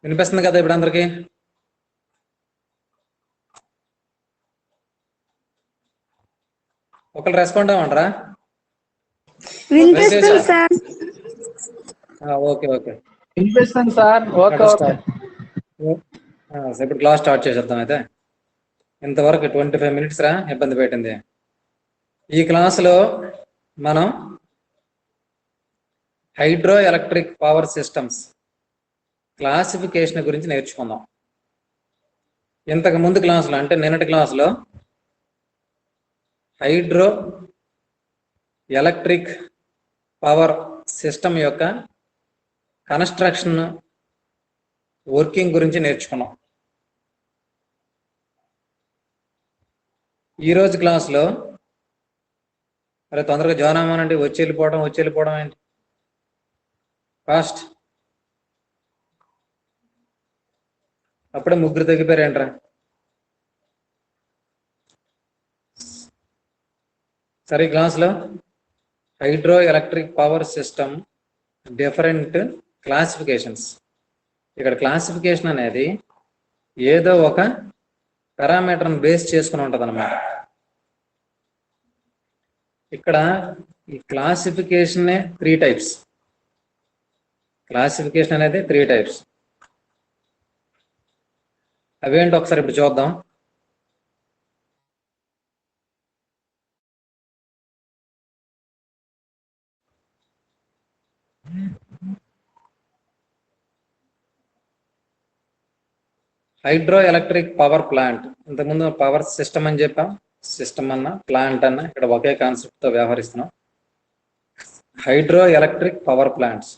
వినిపిస్తుంది కదా ఇప్పుడు అందరికి? ఒకళ్ళు రెస్పాండ్ అవ్వండిరా. వినిపిస్తుంది సార్. ఓకే ఓకే వినిపిస్తుంది సార్. ఓకే ఓకే ఇప్పుడు క్లాస్ స్టార్ట్ చేసేద్దాం. అయితే ఇంతవరకు 25 minutes రా ఇబ్బంది పెట్టింది. ఈ క్లాసులో మనం hydro electric power systems classification గురించి నేర్చుకుందాం. ఇంతకు ముందు క్లాసులో అంటే నిన్నటి క్లాసులో హైడ్రో ఎలక్ట్రిక్ పవర్ సిస్టమ్ యొక్క కన్స్ట్రక్షన్ వర్కింగ్ గురించి నేర్చుకున్నాం. ఈరోజు క్లాసులో అరే తొందరగా జాయిన్ అవ్వనండి. వచ్చి వెళ్ళిపోవడం ఏంటి? ఫాస్ట్ అప్పుడే ముగ్గురు తగ్గిపోయారేంట్రా? సరే, క్లాస్లో hydro electric power system different classifications. ఇక్కడ క్లాసిఫికేషన్ అనేది ఏదో ఒక పారామీటర్ని బేస్ చేసుకుని ఉంటుంది అన్నమాట. ఇక్కడ ఈ క్లాసిఫికేషన్ 3 types. క్లాసిఫికేషన్ అనేది 3 types. అవేంటి ఒకసారి ఇప్పుడు చూద్దాం. హైడ్రో ఎలక్ట్రిక్ పవర్ ప్లాంట్, ఇంతకుముందు పవర్ సిస్టమ్ అని చెప్పాం, సిస్టమ్ అన్న ప్లాంట్ అన్న ఇక్కడ ఒకే కాన్సెప్ట్తో వ్యవహరిస్తున్నాం. హైడ్రో ఎలక్ట్రిక్ పవర్ ప్లాంట్స్,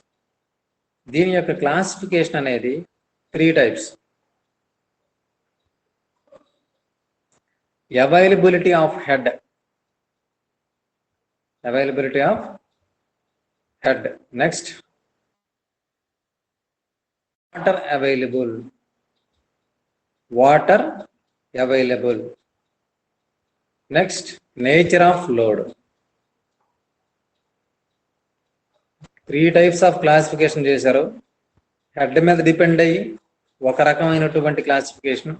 దీని యొక్క క్లాసిఫికేషన్ అనేది 3 types. Availability of head, next water available, next nature of load. 3 types of classification చేశారు. హెడ్ మీద డిపెండ్ అయ్యి ఒక రకమైనటువంటి classification.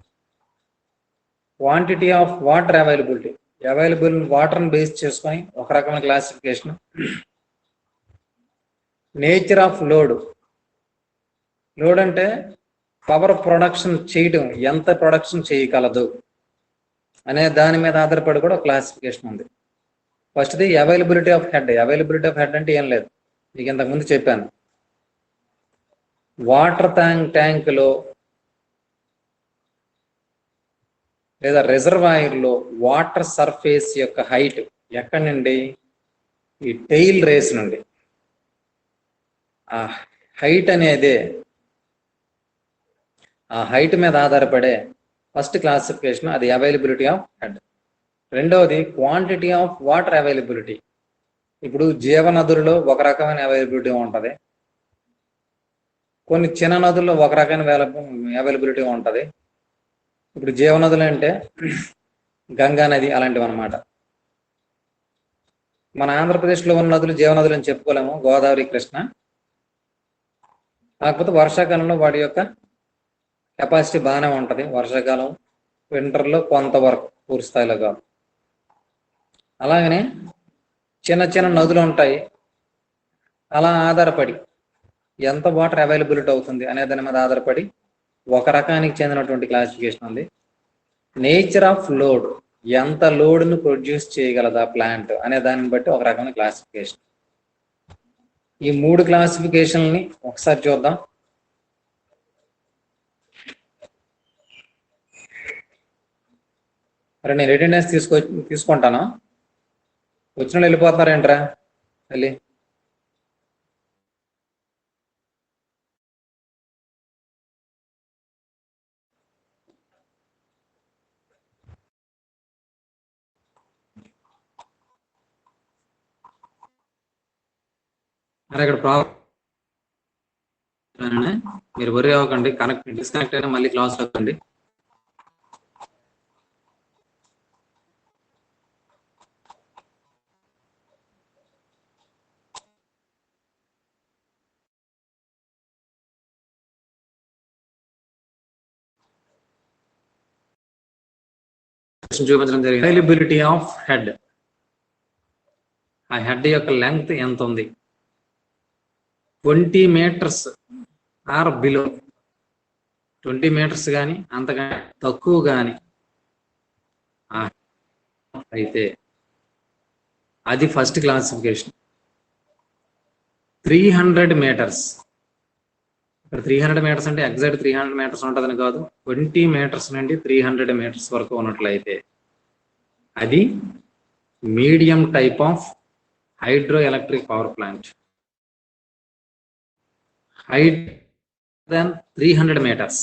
Quantity of water availability, available వాటర్ని బేస్ చేసుకొని ఒక రకమైన classification. Nature of load, load అంటే పవర్ ప్రొడక్షన్ చేయడం, ఎంత ప్రొడక్షన్ చేయగలదు అనే దాని మీద ఆధారపడి కూడా క్లాసిఫికేషన్ ఉంది. ఫస్ట్ది availability of head. Availability of head అంటే ఏం లేదు, మీకు ఇంతకుముందు చెప్పాను. వాటర్ ట్యాంక్లో లేదా రిజర్వాయర్లో వాటర్ సర్ఫేస్ యొక్క హైట్ ఎక్కడి నుండి? ఈ టెయిల్ రేస్ నుండి. ఆ హైట్ అనేది, ఆ హైట్ మీద ఆధారపడే ఫస్ట్ క్లాసిఫికేషన్, అది అవైలబిలిటీ ఆఫ్ హెడ్. రెండవది క్వాంటిటీ ఆఫ్ వాటర్ అవైలబిలిటీ. ఇప్పుడు జీవనదులలో ఒక రకమైన అవైలబిలిటీ ఉంటుంది, కొన్ని చిన్న నదుల్లో ఒక రకమైన అవైలబిలిటీ ఉంటుంది. ఇప్పుడు జీవనదులు అంటే గంగా నది అలాంటివి అన్నమాట. మన ఆంధ్రప్రదేశ్లో ఉన్న నదులు జీవనదులు అని చెప్పుకోలేము, గోదావరి, కృష్ణ. కాకపోతే వర్షాకాలంలో వాటి యొక్క కెపాసిటీ బాగానే ఉంటుంది. వర్షాకాలం, వింటర్లో కొంతవరకు, పూర్తి స్థాయిలో కాదు. అలాగనే చిన్న చిన్న నదులు ఉంటాయి. అలా ఆధారపడి ఎంత వాటర్ అవైలబిలిటీ అవుతుంది అనే దాని మీద ఆధారపడి ఒక రకానికి చెందినటువంటి క్లాసిఫికేషన్ ఉంది. నేచర్ ఆఫ్ లోడ్, ఎంత లోడ్ను ప్రొడ్యూస్ చేయగలదా ప్లాంట్ అనే దాన్ని బట్టి ఒక రకమైన క్లాసిఫికేషన్. ఈ 3 క్లాసిఫికేషన్ని ఒకసారి చూద్దాం. అరే నేను అటెండెన్స్ తీసుకుంటాను. వచ్చిన వాళ్ళు వెళ్ళిపోతున్నారేంట్రా? వెళ్ళి అరే ఇక్కడ ప్రాబ్లం, మీరు వరి అవ్వకండి. డిస్కనెక్ట్ అయినా మళ్ళీ క్లాస్ అవ్వండి. చూపించడం జరిగింది. అవైలబిలిటీ ఆఫ్ హెడ్, ఆ హెడ్ యొక్క లెంగ్త్ ఎంత ఉంది, 20 meters ఆర్ బిలో, 20 meters కానీ అంతకంటే తక్కువ కానీ అయితే అది ఫస్ట్ క్లాసిఫికేషన్. 300 meters, ఇక్కడ 300 meters అంటే ఎగ్జాక్ట్ 300 meters ఉంటుందని కాదు, 20 meters నుండి 300 meters వరకు ఉన్నట్లయితే అది medium type of hydro electric power plant. Height then 300 meters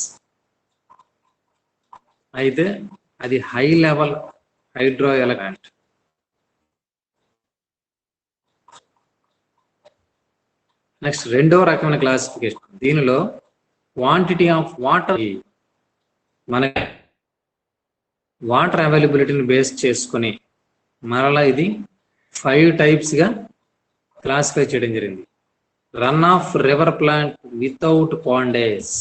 అయితే అది high level hydro electric. Next రెండవ రకమైన క్లాసిఫికేషన్, దీనిలో క్వాంటిటీ ఆఫ్ వాటర్, మన వాటర్ అవైలబిలిటీని బేస్ చేసుకుని మరలా ఇది 5 types గా క్లాసిఫై చేయడం జరిగింది. Run of river plant without pondage,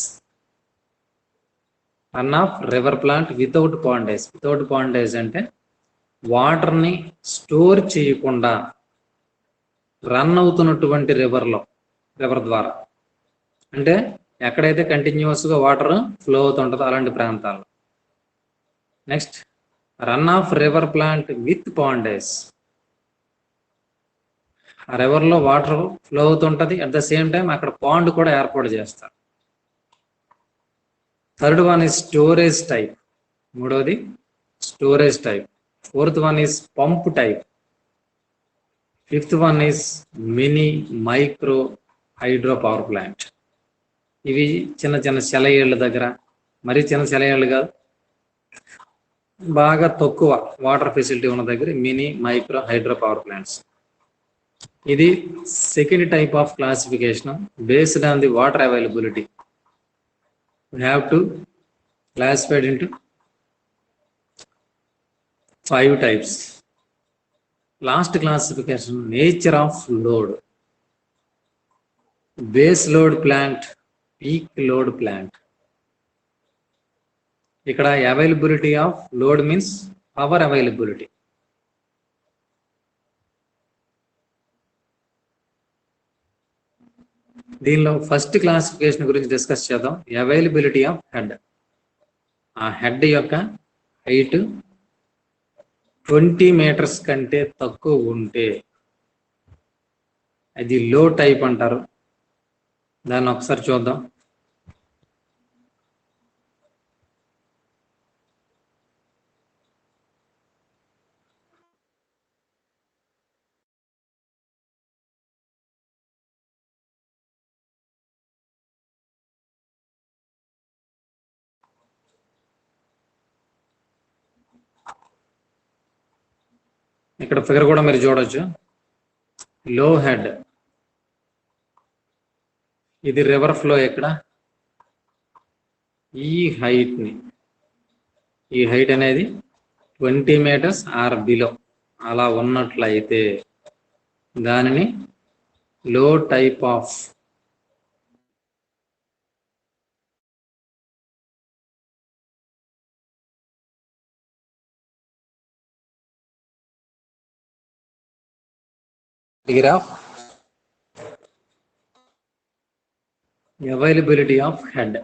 run of river plant without pondage. Without pondage అంటే వాటర్ని స్టోర్ చేయకుండా రన్ అవుతున్నటువంటి రివర్ ద్వారా, అంటే ఎక్కడైతే కంటిన్యూస్గా వాటర్ ఫ్లో అవుతుంటుందో అలాంటి ప్రాంతాల్లో. Next run of river plant with pondage, ఆ రివర్లో వాటర్ ఫ్లో అవుతుంటుంది, అట్ ద సేమ్ టైం అక్కడ పాండ్ కూడా ఏర్పాటు చేస్తారు. Third one is storage type, మూడవది storage type. Fourth one is pump type. Fifth one is mini micro hydro power plant. ఇవి చిన్న చిన్న సెలయేళ్ళ దగ్గర, మరీ చిన్న సెలయేళ్ళు కాదు, బాగా తక్కువ వాటర్ ఫెసిలిటీ ఉన్న దగ్గర mini micro hydro power plants. ఇది second type of classification based on the water availability. We have to classify it into 5 types. Last classification, nature of load. Base load plant, peak load plant. ఇక్కడ availability of load means power availability. దీనిలో first classification గురించి discuss చేద్దాం. Availability of head, ఆ head యొక్క height 20 meters కంటే తక్కువ ఉంటే అది లో టైప్ అంటారు. దాన్ని ఒకసారి చూద్దాం. ఇక్కడ ఫిగర్ కూడా మీరు చూడొచ్చు. లో హెడ్, ఇది రివర్ ఫ్లో. ఇక్కడ ఈ హైట్ అనేది 20 meters ఆర్ బిలో అలా ఉన్నట్లయితే దానిని low type of availability of head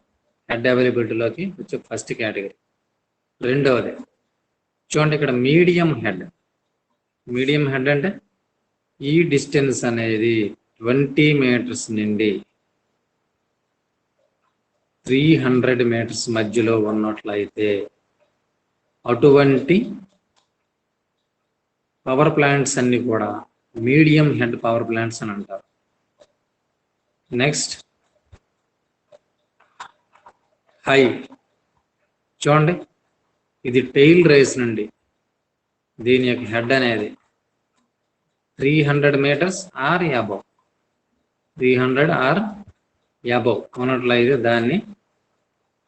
అవైలబిలిటీలోకి వచ్చే ఫస్ట్ కేటగిరీ. రెండవది చూడండి, ఇక్కడ మీడియం హెడ్ అంటే ఈ డిస్టెన్స్ అనేది 20 meters నుండి 300 meters మధ్యలో ఉన్నట్లయితే అటువంటి పవర్ ప్లాంట్స్ అన్ని కూడా మీడియం హెడ్ పవర్ ప్లాంట్స్ అని అంటారు. నెక్స్ట్ హై, చూడండి ఇది టెయిల్ రేస్ నుండి దీని యొక్క హెడ్ అనేది 300 meters are above, 300 are above ఉన్నట్లయితే దాన్ని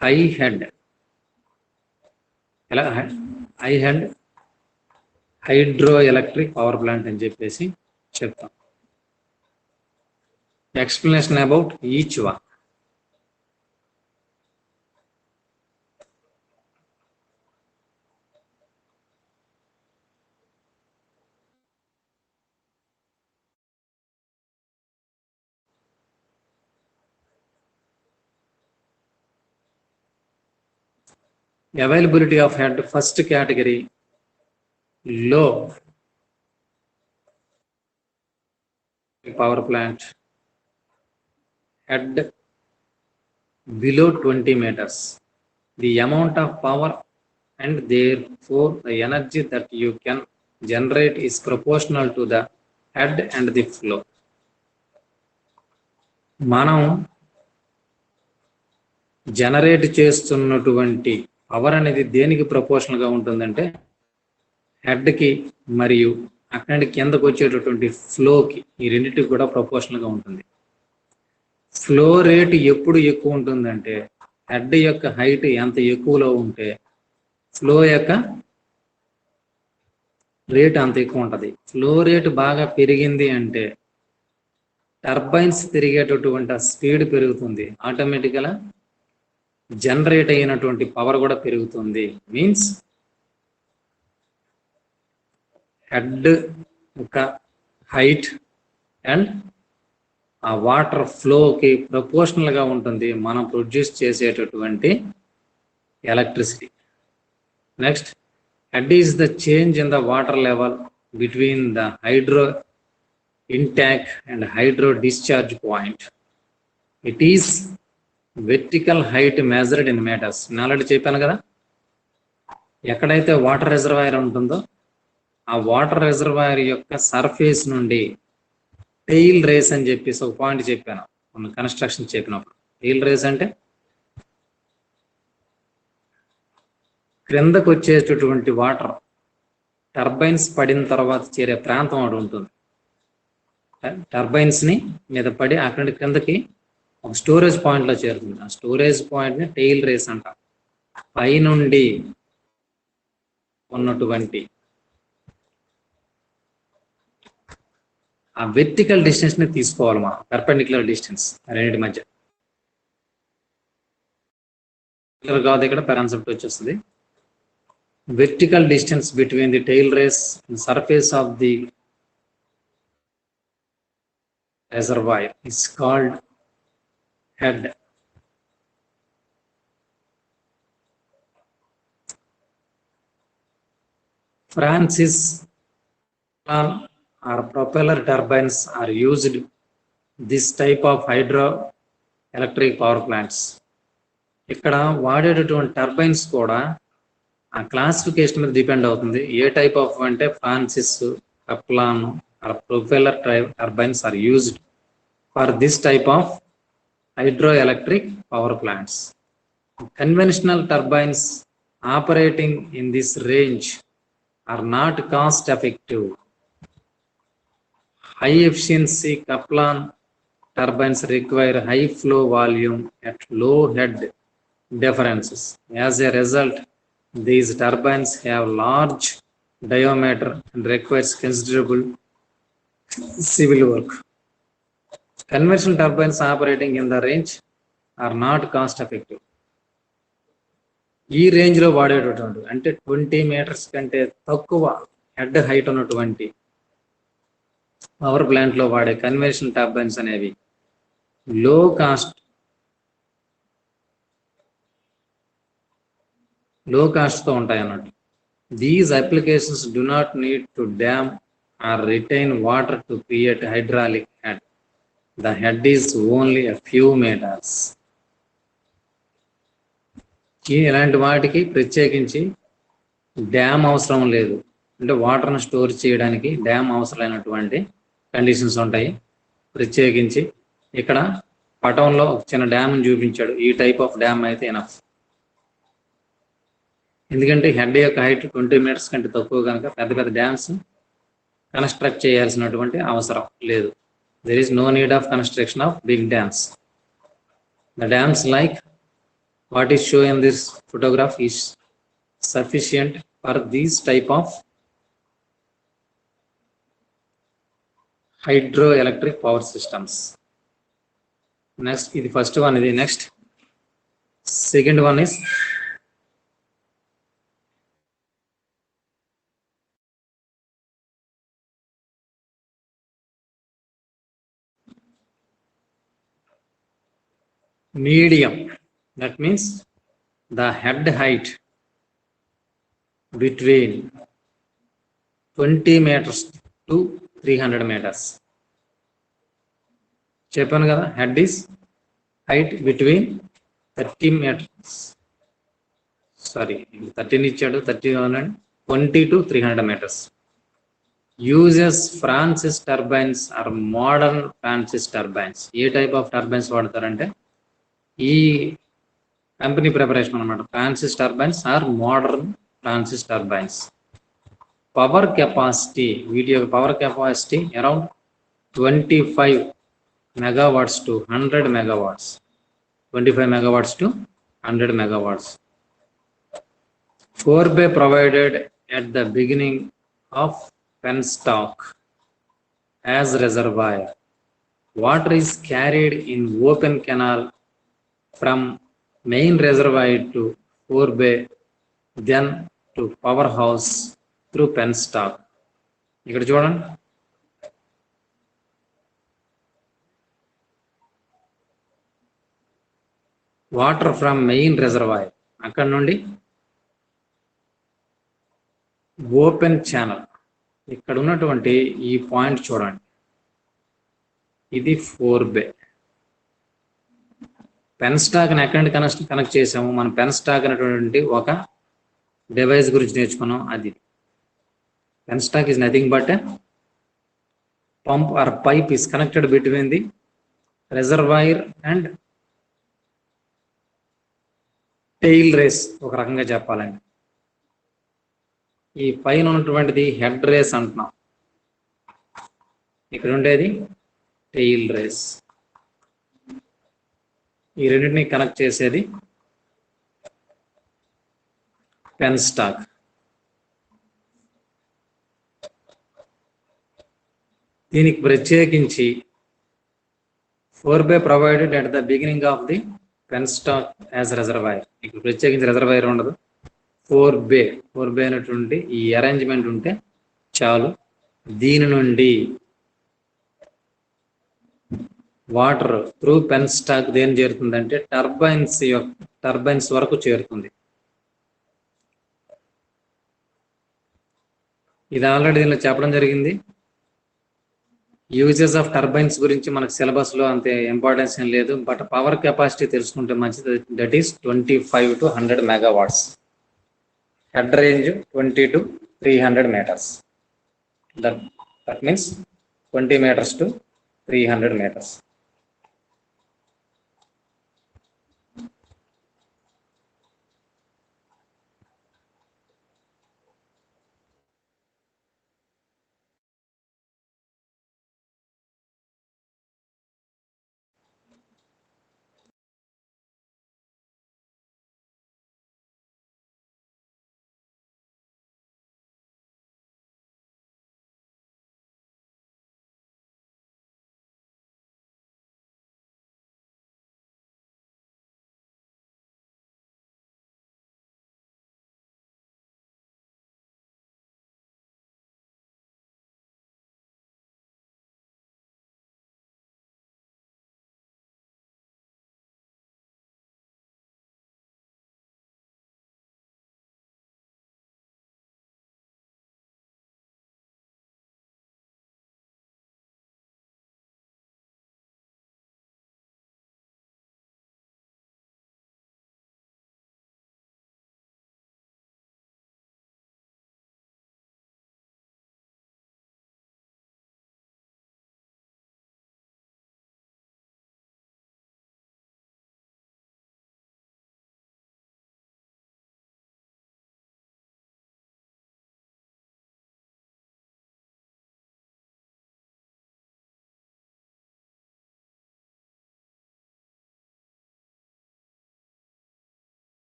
హై హెడ్. ఎలా high head hydro electric power plant అని చెప్పేసి చెప్తాం. Explanation about each one. Availability of head, first category, low power plant, head below 20 meters. The amount of power and therefore the energy that you can generate is proportional to the head and the flow. మనం generate చేస్తున్నటువంటి power అనేది దేనికి proportional గా ఉంటుందంటే head కి మరియు అక్కడి కిందకు వచ్చేటటువంటి ఫ్లోకి, ఈ రెండింటికి కూడా ప్రపోర్షనల్ గా ఉంటుంది. ఫ్లో రేట్ ఎప్పుడు ఎక్కువ ఉంటుందంటే హెడ్ యొక్క హైట్ ఎంత ఎక్కువలో ఉంటే ఫ్లో యొక్క రేట్ అంత ఎక్కువ ఉంటుంది. ఫ్లో రేట్ బాగా పెరిగింది అంటే టర్బైన్స్ తిరిగేటటువంటి స్పీడ్ పెరుగుతుంది, ఆటోమేటిక్గా జనరేట్ అయినటువంటి పవర్ కూడా పెరుగుతుంది. మీన్స్ హెడ్ యొక్క హైట్ అండ్ ఆ వాటర్ ఫ్లోకి ప్రపోర్షనల్ గా ఉంటుంది మనం ప్రొడ్యూస్ చేసేటటువంటి electricity. Next, head is the change in the water level between the hydro intake and hydro discharge point. It is vertical height measured in meters. నేను already చెప్పాను కదా, ఎక్కడైతే వాటర్ రిజర్వాయర్ ఉంటుందో ఆ వాటర్ రిజర్వాయర్ యొక్క surface నుండి tail race అని చెప్పేసి ఒక పాయింట్ చెప్పాను మన కన్స్ట్రక్షన్ చెప్పినప్పుడు. టెయిల్ రేస్ అంటే క్రిందకు వచ్చేటటువంటి వాటర్ టర్బైన్స్ పడిన తర్వాత చేరే ప్రాంతం ఒకటి ఉంటుంది. టర్బైన్స్ ని మీద పడి అక్కడి క్రిందకి ఒక స్టోరేజ్ పాయింట్ లో చేరుతుంది. ఆ స్టోరేజ్ పాయింట్ ని టెయిల్ రేస్ అంట. పైనుండి ఉన్నటువంటి ఆ వెర్టికల్ డిస్టెన్స్ ని తీసుకోవాలి మనం, పర్పెండిక్యులర్ డిస్టెన్స్ రెండింటి మధ్య. కాదు, ఇక్కడ కాన్సెప్ట్ వచ్చేస్తుంది. Vertical distance between the tail race and surface of the reservoir is called head. Francis or propeller turbines are used this type of hydroelectric power plants. ఇక్కడ వాడేటటువంటి turbines కూడా ఆ క్లాసిఫికేషన్ మీద depend అవుతుంది. ఏ టైప్ ఆఫ్ అంటే Francis, Kaplan or propeller turbines are used for this type of hydroelectric power plants. Conventional turbines operating in this range are not cost effective. High efficiency Kaplan turbines require high flow volume at low head differences. As a result, these turbines have large diameter and requires considerable civil work. Conventional turbines operating in the range are not cost effective. ఈ range లో వాడేటటువంటి అంటే 20 metres కంటే తక్కువ head height ఉన్నటువంటి power plant లో వాడే conventional turbines అనేవి లో కాస్ట్ తో ఉంటాయి అన్నట్టు. These applications do not need to dam or retain water to create hydraulic head. The head is only a few meters. ఇలాంటి వాటికి ప్రత్యేకించి డ్యామ్ అవసరం లేదు. అంటే వాటర్ను స్టోర్ చేయడానికి డ్యామ్ అవసరమైనటువంటి కండిషన్స్ ఉంటాయి. ప్రత్యేకించి ఇక్కడ పటంలో ఒక చిన్న డ్యామ్ చూపించాడు. ఈ టైప్ ఆఫ్ డ్యామ్ అయితే ఎనఫ్. ఎందుకంటే హెడ్ యొక్క హైట్ 20 మీటర్స్ కంటే తక్కువ కనుక పెద్ద పెద్ద డ్యామ్స్ కన్స్ట్రక్ట్ చేయాల్సినటువంటి అవసరం లేదు. There is no need of construction of big dams. The dams like what is shown in this photograph is sufficient for these type of hydroelectric power systems. Next, the first one is the next. Second one is medium. That means the head height between 20 meters to 300 meters. చెప్పాను కదా, head is height between 30 meters, sorry 13 ఇచ్చాడు, 30 అనండి, 20 to 300 meters. Uses Francis turbines or modern Francis turbines. ఏ type of turbines వాడతారంటే ఈ company preparation అనమాట. Francis turbines or modern Francis turbines. Power capacity, వీటి యొక్క power capacity around 25 megawatts to 100 megawatts. 25 megawatts to 100 megawatts. Forebay provided at the beginning of penstock as reservoir. Water is carried in open canal from main reservoir to forebay, then to powerhouse through penstock. ఇక్కడ చూడండి, water from main reservoir, అక్కడ నుండి open channel. ఇక్కడ ఉన్నటువంటి ఈ point చూడండి, ఇది ఫోర్బే. పెన్స్టాక్ ఎక్కడి నుండి కనెక్ట్ చేసాము, మనం పెన్స్టాక్ అనేటువంటి ఒక డివైస్ గురించి నేర్చుకున్నాం. అది penstock is nothing but a pump or pipe is connected between the reservoir and tail race, ఒక రకంగా చెప్పాలండి. ఈ పైన ఉన్నటువంటిది హెడ్ రేస్ అంటున్నాం, ఇక్కడ ఉండేది టెయిల్ రేస్. ఈ రెండింటిని కనెక్ట్ చేసేది పెన్స్టాక్. దీనికి ప్రత్యేకించి forebay provided at the beginning of the penstock as reservoir. ఇక్కడ ప్రత్యేకించి రిజర్వాయర్ ఉండదు, ఫోర్బే అనేటువంటి ఈ అరేంజ్మెంట్ ఉంటే చాలు. దీని నుండి వాటర్ త్రూ పెన్స్టాక్ దేని చేరుతుందంటే టర్బైన్స్ వరకు చేరుతుంది. ఇది ఆల్రెడీ దీనిలో చెప్పడం జరిగింది. యూజెస్ ఆఫ్ టర్బైన్స్ గురించి మనకు సిలబస్ లో అంతే ఇంపార్టెన్స్ ఏం లేదు, బట్ పవర్ కెపాసిటీ తెలుసుకుంటే మంచిది. That is 25 to 100 megawatts. Head range 20 to 300 meters. That means 20 meters to 300 meters.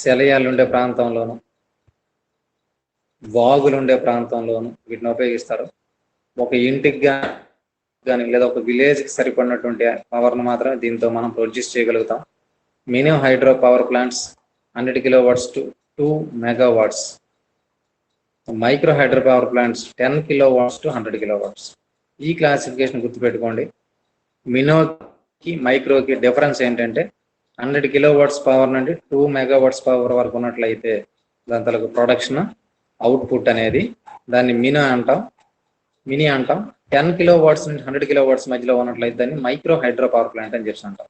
సెలయాలు ఉండే ప్రాంతంలోను, వాగులు ఉండే ప్రాంతంలోను వీటిని ఉపయోగిస్తారు. ఒక ఇంటికి కానీ లేదా ఒక విలేజ్కి సరిపడినటువంటి పవర్ను మాత్రమే దీంతో మనం ప్రొడ్యూస్ చేయగలుగుతాం. Minimum hydro power plants 100 kilowatts to 2 megawatts. Micro hydro power plants 10 kilowatts to 100 kilowatts. ఈ క్లాసిఫికేషన్ గుర్తుపెట్టుకోండి. మినోకి మైక్రోకి డిఫరెన్స్ ఏంటంటే 100 కిలోవాట్స్ పవర్ నుండి 2 మెగావాట్స్ పవర్ వరకు ఉన్నట్లయితే దాని తలకు ప్రొడక్షన్ అవుట్పుట్ అనేది దాన్ని మినీ అంటాం. 10 కిలోవాట్స్ నుండి 100 కిలోవాట్స్ మధ్యలో ఉన్నట్లయితే దాన్ని మైక్రో హైడ్రో పవర్ ప్లాంట్ అని చెప్పి అంటాం.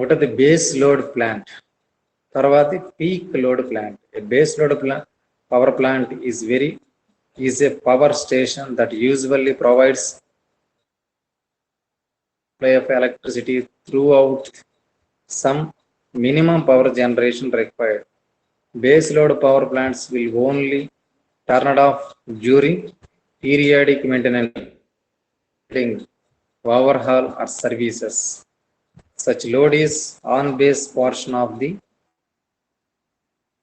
ఒకటి బేస్ లోడ్ ప్లాంట్, తర్వాత peak load plant. Base load power plant is a power station that usually provides supply of electricity throughout some minimum power generation required. Base load power plants will only turn it off during periodic maintenance, overhaul or services. Such load is on-base portion of the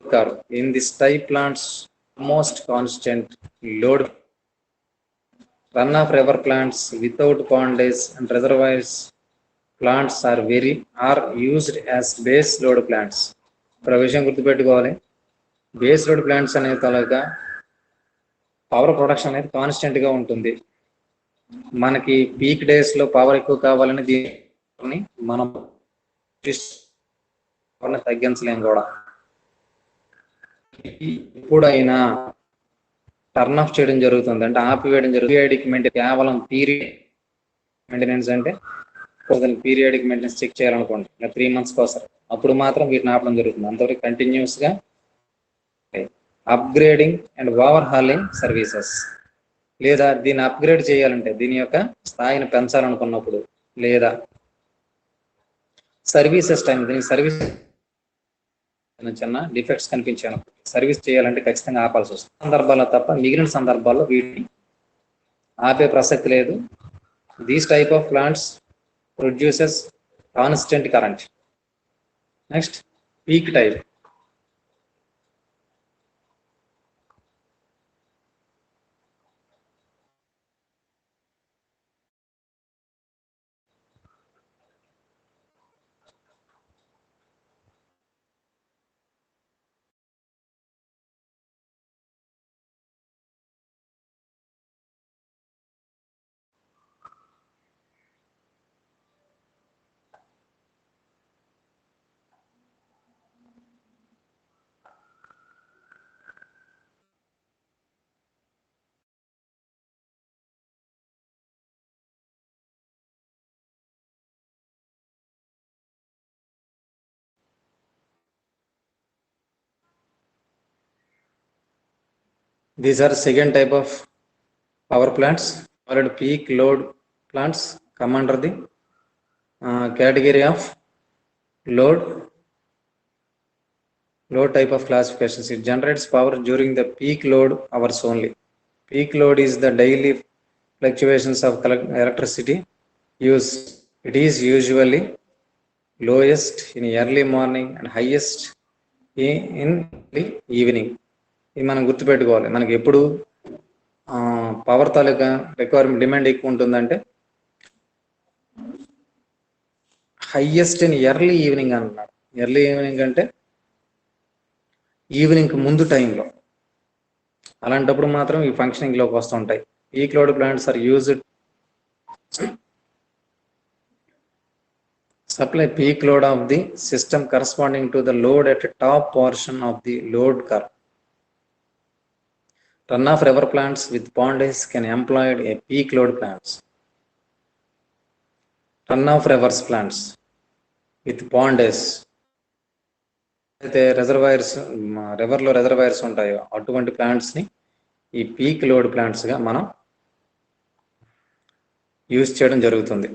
curve. In this type plants, most constant load. Run-off river plants without pondage and reservoirs plants are used as base load plants. ఒక విషయం గుర్తుపెట్టుకోవాలి, base load plants అనే తలగా power production అనేది constant గా ఉంటుంది. మనకి peak days లో power ఎక్కువ కావాలని దీన్ని మనం తగ్గించలేం కూడా. ఎప్పుడైనా టర్న్ ఆఫ్ చేయడం జరుగుతుంది అంటే ఆపివేయడం జరుగుతుంది. కేవలం పీరియడ్ మెయింటెనెన్స్ అంటే పీరియాడిక్ మెయింటెనెన్స్ చెక్ చేయాలనుకోండి 3 months కోసం, అప్పుడు మాత్రం వీటిని ఆపడం జరుగుతుంది. అంతవరకు కంటిన్యూస్ గా upgrading and over hauling services, లేదా దీన్ని అప్గ్రేడ్ చేయాలంటే దీని యొక్క స్థాయిని పెంచాలనుకున్నప్పుడు, లేదా సర్వీసెస్ టైం దీనికి సర్వీస్ చిన్న డిఫెక్ట్స్ కనిపించాను సర్వీస్ చేయాలంటే ఖచ్చితంగా ఆపాల్సి వస్తుంది. సందర్భాల్లో తప్ప మిగిలిన సందర్భాల్లో వీటిని ఆపే ప్రసక్తి లేదు. These type of plants produces constant current. Next peak type. These are second type of power plants. Called peak load plants come under the category of load type of classifications. It generates power during the peak load hours only. Peak load is the daily fluctuations of electricity use. It is usually lowest in early morning and highest in the evening. ఇది మనం గుర్తుపెట్టుకోవాలి. మనకి ఎప్పుడు power తాలూకా requirement demand ఎక్కువ ఉంటుందంటే highest in early evening అంటున్నారు. Early evening అంటే evening ముందు టైంలో, అలాంటప్పుడు మాత్రం ఈ ఫంక్షనింగ్ లోకి వస్తుంటాయి. Peak load plants are used supply peak load of the system corresponding to the load at the top portion of the load curve. Run-off river plants with pondage can employ a peak load plants. Run-off rivers plants with pondage అయితే reservoirs రివర్లో reservoirs ఉంటాయో అటువంటి ప్లాంట్స్ని ఈ peak load ప్లాంట్స్గా మనం use చేయడం జరుగుతుంది.